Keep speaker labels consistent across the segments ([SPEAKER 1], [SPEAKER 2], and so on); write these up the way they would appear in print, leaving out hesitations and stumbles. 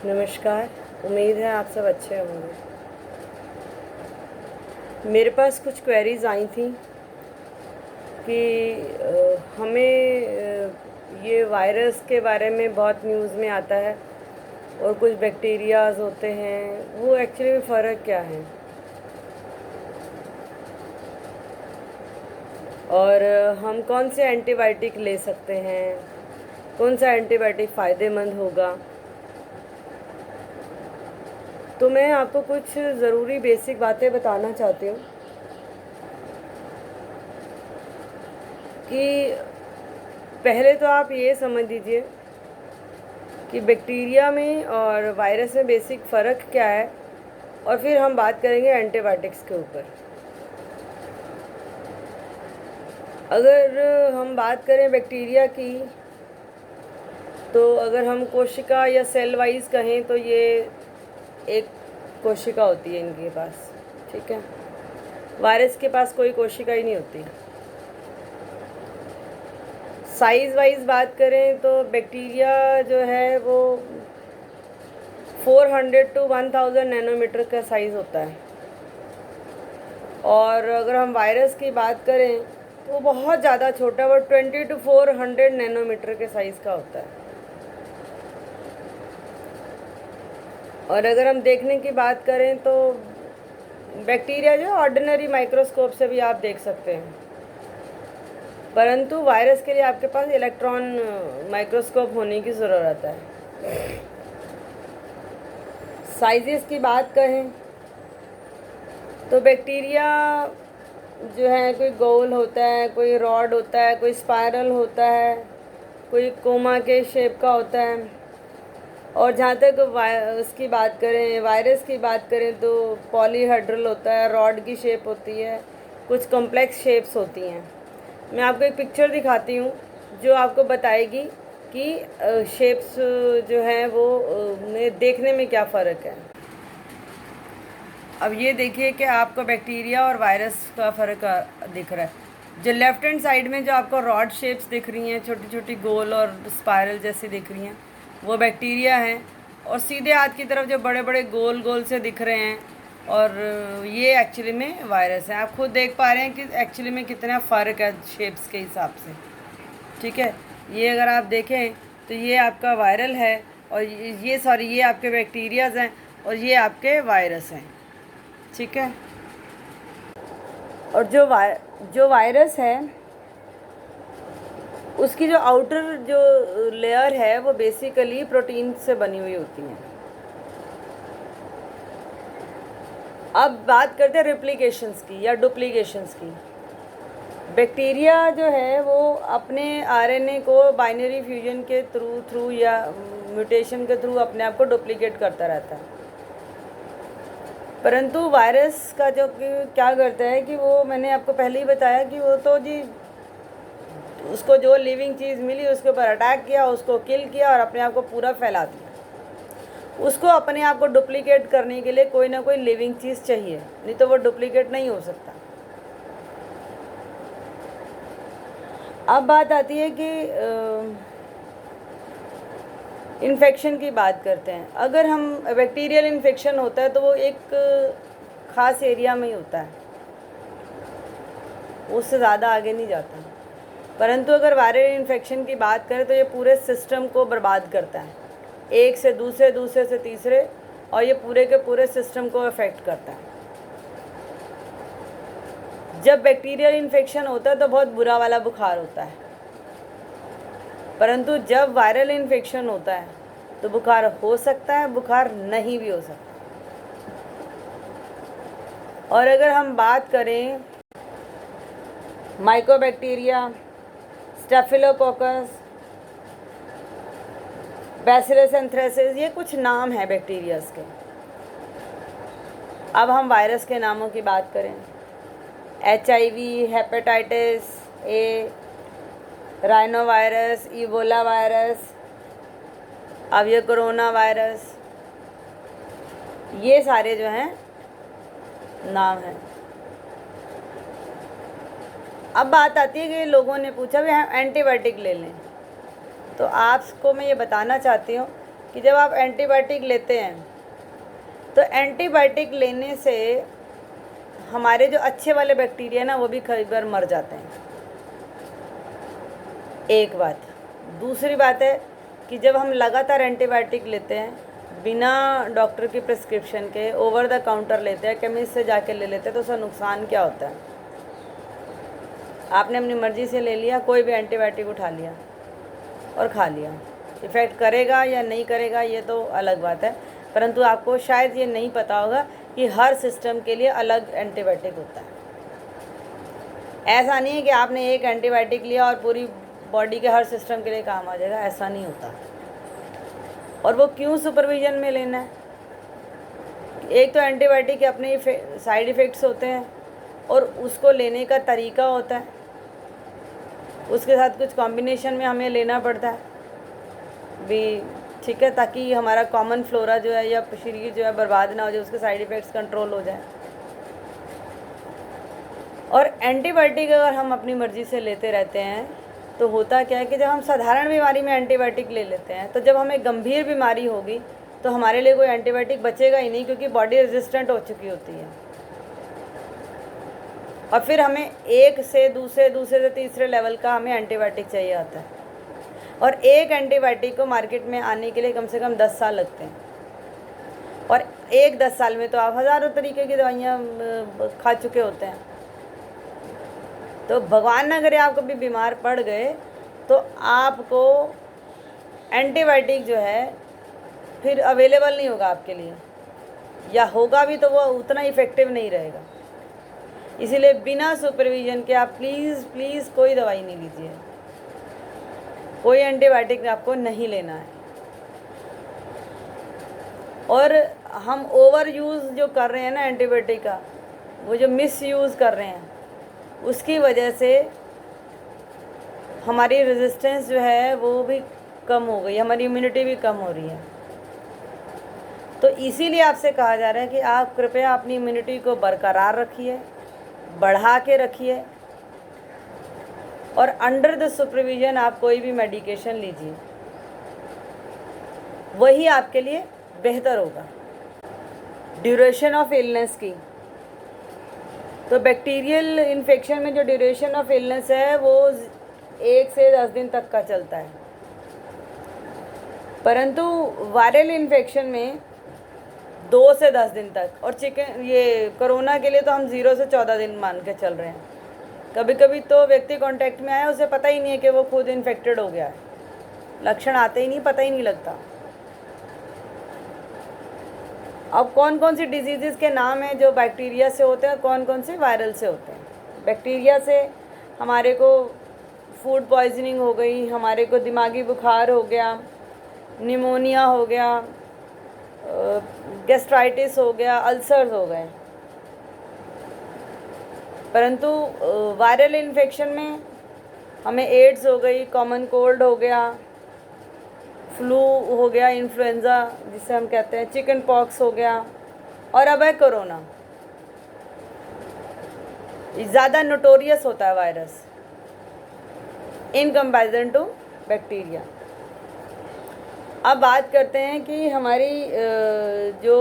[SPEAKER 1] नमस्कार। उम्मीद है आप सब अच्छे होंगे। मेरे पास कुछ क्वेरीज़ आई थी कि हमें ये वायरस के बारे में बहुत न्यूज़ में आता है और कुछ बैक्टीरियाज़ होते हैं, वो एक्चुअली में फ़र्क क्या है, और हम कौन से एंटीबायोटिक ले सकते हैं, कौन सा एंटीबायोटिक फ़ायदेमंद होगा। तो मैं आपको कुछ ज़रूरी बेसिक बातें बताना चाहती हूँ कि पहले तो आप ये समझ लीजिए कि बैक्टीरिया में और वायरस में बेसिक फ़र्क क्या है, और फिर हम बात करेंगे एंटीबायोटिक्स के ऊपर। अगर हम बात करें बैक्टीरिया की, तो अगर हम कोशिका या सेल वाइज कहें तो ये एक कोशिका होती है इनके पास, ठीक है। वायरस के पास कोई कोशिका ही नहीं होती। साइज़ वाइज बात करें तो बैक्टीरिया जो है वो 400 to 1000 नैनोमीटर का साइज़ होता है, और अगर हम वायरस की बात करें तो वो बहुत ज़्यादा छोटा, वो 20 to 400 नैनोमीटर के साइज़ का होता है। और अगर हम देखने की बात करें तो बैक्टीरिया जो ऑर्डिनरी माइक्रोस्कोप से भी आप देख सकते हैं, परंतु वायरस के लिए आपके पास इलेक्ट्रॉन माइक्रोस्कोप होने की ज़रूरत है। साइजेस की बात करें तो बैक्टीरिया जो है कोई गोल होता है, कोई रॉड होता है, कोई स्पायरल होता है, कोई कोमा के शेप का होता है। और जहाँ तक उसकी बात करें, वायरस की बात करें, तो पॉलीहेड्रल होता है, रॉड की शेप होती है, कुछ कॉम्प्लेक्स शेप्स होती हैं। मैं आपको एक पिक्चर दिखाती हूँ जो आपको बताएगी कि शेप्स जो हैं वो देखने में क्या फ़र्क है। अब ये देखिए कि आपको बैक्टीरिया और वायरस का फ़र्क दिख रहा है। जो लेफ़्ट हैंड साइड में जो आपको रॉड शेप्स दिख रही हैं, छोटी छोटी गोल और स्पायरल जैसी दिख रही हैं, वो बैक्टीरिया हैं। और सीधे हाथ की तरफ जो बड़े बड़े गोल गोल से दिख रहे हैं, और ये एक्चुअली में वायरस है। आप खुद देख पा रहे हैं कि एक्चुअली में कितना फ़र्क है शेप्स के हिसाब से, ठीक है। ये अगर आप देखें तो ये आपका वायरल है, और ये आपके बैक्टीरियाज़ हैं, और ये आपके वायरस हैं, ठीक है। और जो वायरस है उसकी जो आउटर जो लेयर है वो बेसिकली प्रोटीन से बनी हुई होती है। अब बात करते हैं रेप्लिकेशंस की या डुप्लीकेशंस की। बैक्टीरिया जो है वो अपने आरएनए को बाइनरी फ्यूजन के थ्रू या म्यूटेशन के थ्रू अपने आप को डुप्लीकेट करता रहता है, परंतु वायरस का जो क्या करता है कि वो, मैंने आपको पहले ही बताया कि वो तो जी उसको जो लिविंग चीज़ मिली उसके ऊपर अटैक किया, उसको किल किया और अपने आप को पूरा फैला दिया। उसको अपने आप को डुप्लीकेट करने के लिए कोई ना कोई लिविंग चीज़ चाहिए, नहीं तो वो डुप्लीकेट नहीं हो सकता। अब बात आती है कि इन्फेक्शन की बात करते हैं। अगर हम बैक्टीरियल इन्फेक्शन होता है तो वो एक ख़ास एरिया में ही होता है, उससे ज़्यादा आगे नहीं जाता। परंतु अगर वायरल इन्फेक्शन की बात करें तो ये पूरे सिस्टम को बर्बाद करता है, एक से दूसरे, दूसरे से तीसरे, और ये पूरे के पूरे सिस्टम को अफेक्ट करता है। जब बैक्टीरियल इन्फेक्शन होता है तो बहुत बुरा वाला बुखार होता है, परंतु जब वायरल इन्फेक्शन होता है तो बुखार हो सकता है, बुखार नहीं भी हो सकता। और अगर हम बात करें माइकोबैक्टीरिया, स्टेफिलोकोकस, बैसिलस एंथ्रेसिस, ये कुछ नाम हैं बैक्टीरियाज के। अब हम वायरस के नामों की बात करें, HIV, hepatitis A, rhino virus, Ebola virus, अब ये कोरोना वायरस, ये सारे जो हैं नाम हैं। अब बात आती है कि लोगों ने पूछा भी हम एंटीबायोटिक ले लें, तो आपको मैं ये बताना चाहती हूँ कि जब आप एंटीबायोटिक लेते हैं तो एंटीबायोटिक लेने से हमारे जो अच्छे वाले बैक्टीरिया ना वो भी कई बार मर जाते हैं। एक बात। दूसरी बात है कि जब हम लगातार एंटीबायोटिक लेते हैं बिना डॉक्टर की प्रिस्क्रिप्शन के, ओवर द काउंटर लेते हैं, केमिस्ट से जाके ले लेते हैं, तो उसका नुकसान क्या होता है? आपने अपनी मर्ज़ी से ले लिया, कोई भी एंटीबायोटिक उठा लिया और खा लिया, इफ़ेक्ट करेगा या नहीं करेगा ये तो अलग बात है, परंतु आपको शायद ये नहीं पता होगा कि हर सिस्टम के लिए अलग एंटीबायोटिक होता है। ऐसा नहीं है कि आपने एक एंटीबायोटिक लिया और पूरी बॉडी के हर सिस्टम के लिए काम आ जाएगा, ऐसा नहीं होता। और वो क्यों सुपरविजन में लेना है? एक तो एंटीबायोटिक के अपने साइड इफ़ेक्ट्स होते हैं और उसको लेने का तरीका होता है, उसके साथ कुछ कॉम्बिनेशन में हमें लेना पड़ता है भी, ठीक है, ताकि हमारा कॉमन फ्लोरा जो है या शरीर जो है बर्बाद ना हो जाए, उसके साइड इफ़ेक्ट्स कंट्रोल हो जाए। और एंटीबायोटिक अगर हम अपनी मर्ज़ी से लेते रहते हैं तो होता क्या है कि जब हम साधारण बीमारी में एंटीबायोटिक ले लेते हैं तो जब हमें गंभीर बीमारी होगी तो हमारे लिए कोई एंटीबायोटिक बचेगा ही नहीं, क्योंकि बॉडी रेजिस्टेंट हो चुकी होती है। और फिर हमें एक से दूसरे से तीसरे लेवल का हमें एंटीबायोटिक चाहिए आता है, और एक एंटीबायोटिक को मार्केट में आने के लिए कम से कम 10 साल लगते हैं, और 10 साल में तो आप हज़ारों तरीके की दवाइयाँ खा चुके होते हैं। तो भगवान ना करे आप कभी बीमार पड़ गए तो आपको एंटीबायोटिक जो है फिर अवेलेबल नहीं होगा आपके लिए, या होगा भी तो वो उतना इफ़ेक्टिव नहीं रहेगा। इसीलिए बिना सुपरविज़न के आप प्लीज़ कोई दवाई नहीं लीजिए, कोई एंटीबायोटिक आपको नहीं लेना है। और हम ओवर यूज़ जो कर रहे हैं ना एंटीबायोटिक का, वो जो मिस यूज़ कर रहे हैं, उसकी वजह से हमारी रेजिस्टेंस जो है वो भी कम हो गई, हमारी इम्यूनिटी भी कम हो रही है। तो इसीलिए आपसे कहा जा रहा है कि आप कृपया अपनी इम्यूनिटी को बरकरार रखिए, बढ़ा के रखिए, और अंडर द सुपरविज़न आप कोई भी मेडिकेशन लीजिए, वही आपके लिए बेहतर होगा। ड्यूरेशन ऑफ इलनेस की, तो बैक्टीरियल इन्फेक्शन में जो ड्यूरेशन ऑफ इलनेस है वो 1 से 10 दिन तक का चलता है, परंतु वायरल इन्फेक्शन में 2 से 10 दिन तक, और ये कोरोना के लिए तो हम 0 से 14 दिन मान के चल रहे हैं। कभी कभी तो व्यक्ति कांटेक्ट में आया, उसे पता ही नहीं है कि वो खुद इन्फेक्टेड हो गया है, लक्षण आते ही नहीं, पता ही नहीं लगता। अब कौन कौन सी डिजीज़ के नाम हैं जो बैक्टीरिया से होते हैं और कौन कौन से वायरल से होते हैं? बैक्टीरिया से हमारे को फूड पॉइजनिंग हो गई, हमारे को दिमागी बुखार हो गया, निमोनिया हो गया, गैस्ट्राइटिस हो गया, अल्सर्स हो गए। परंतु वायरल इन्फेक्शन में हमें एड्स हो गई, कॉमन कोल्ड हो गया, फ्लू हो गया, इन्फ्लुएंज़ा जिसे हम कहते हैं, चिकन पॉक्स हो गया, और अब है कोरोना। ज़्यादा नोटोरियस होता है virus in comparison to bacteria. अब बात करते हैं कि हमारी जो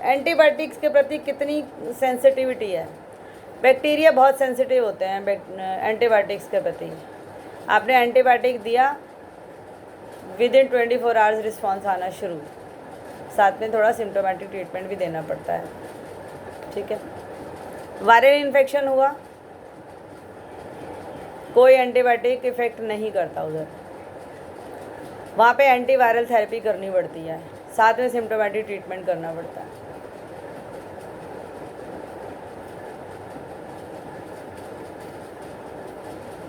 [SPEAKER 1] एंटीबायोटिक्स के प्रति कितनी सेंसिटिविटी है। बैक्टीरिया बहुत सेंसिटिव होते हैं एंटीबायोटिक्स के प्रति। आपने एंटीबायोटिक दिया, विदिन 24 आवर्स रिस्पॉन्स आना शुरू, साथ में थोड़ा सिम्टोमेटिक ट्रीटमेंट भी देना पड़ता है, ठीक है। वायरल इन्फेक्शन हुआ, कोई एंटीबायोटिक इफ़ेक्ट नहीं करता उधर, वहाँ पे एंटीवायरल थेरेपी करनी पड़ती है, साथ में सिम्टोमेटिक ट्रीटमेंट करना पड़ता है।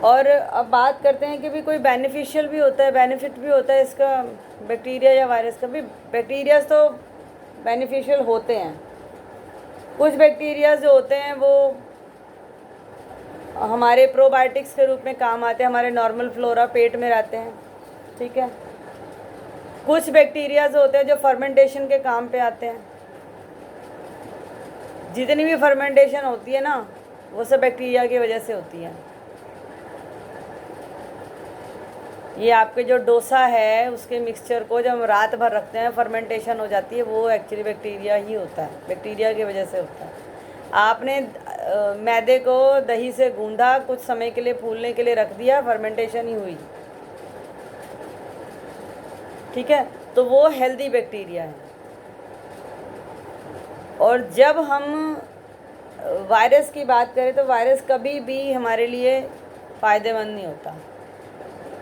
[SPEAKER 1] और अब बात करते हैं कि भी कोई बेनिफिशियल भी होता है, बेनिफिट भी होता है इसका, बैक्टीरिया या वायरस का भी। बैक्टीरिया तो बेनिफिशियल होते हैं, कुछ बैक्टीरिया जो होते हैं वो हमारे प्रोबायोटिक्स के रूप में काम आते हैं, हमारे नॉर्मल फ्लोरा पेट में रहते हैं, ठीक है। कुछ बैक्टीरिया जो होते हैं जो फर्मेंटेशन के काम पे आते हैं। जितनी भी फर्मेंटेशन होती है ना, वो सब बैक्टीरिया की वजह से होती है। ये आपके जो डोसा है उसके मिक्सचर को जब हम रात भर रखते हैं फर्मेंटेशन हो जाती है, वो एक्चुअली बैक्टीरिया ही होता है, बैक्टीरिया की वजह से होता है। आपने मैदे को दही से गूंदा, कुछ समय के लिए फूलने के लिए रख दिया, फर्मेंटेशन ही हुई, ठीक है, तो वो हेल्दी बैक्टीरिया है। और जब हम वायरस की बात करें तो वायरस कभी भी हमारे लिए फ़ायदेमंद नहीं होता।